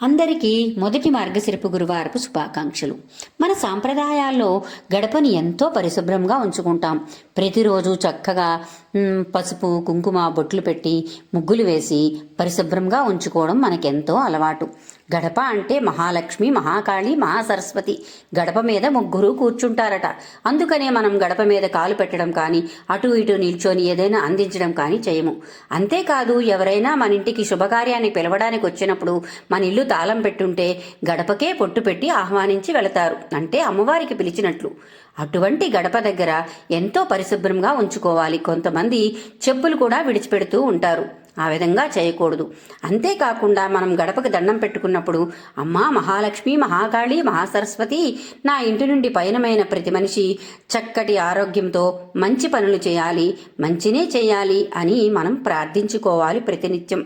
అందరికీ మొదటి మార్గశిరపు గురువారపు శుభాకాంక్షలు. మన సాంప్రదాయాల్లో గడపని ఎంతో పరిశుభ్రంగా ఉంచుకుంటాం. ప్రతిరోజు చక్కగా పసుపు కుంకుమ బొట్లు పెట్టి ముగ్గులు వేసి పరిశుభ్రంగా ఉంచుకోవడం మనకెంతో అలవాటు. గడప అంటే మహాలక్ష్మి, మహాకాళి, మహాసరస్వతి గడప మీద ముగ్గురు కూర్చుంటారట. అందుకనే మనం గడప మీద కాలు పెట్టడం కానీ, అటు ఇటు నిల్చొని ఏదైనా అందించడం కానీ చేయము. అంతేకాదు, ఎవరైనా మన ఇంటికి శుభకార్యాన్ని పిలవడానికి వచ్చినప్పుడు మన ఇల్లు తాళం పెట్టుంటే గడపకే పొట్టు పెట్టి ఆహ్వానించి వెళతారు. అంటే అమ్మవారికి పిలిచినట్లు. అటువంటి గడప దగ్గర ఎంతో పరిశుభ్రంగా ఉంచుకోవాలి. కొంతమంది చెప్పులు కూడా విడిచిపెడుతూ ఉంటారు. ఆ విధంగా చేయకూడదు. అంతేకాకుండా మనం గడపకి దండం పెట్టుకున్నప్పుడు, అమ్మా మహాలక్ష్మి, మహాకాళి, మహాసరస్వతి, నా ఇంటి నుండి పయనమైన ప్రతి మనిషి చక్కటి ఆరోగ్యంతో మంచి పనులు చేయాలి, మంచినే చేయాలి అని మనం ప్రార్థించుకోవాలి ప్రతినిత్యం.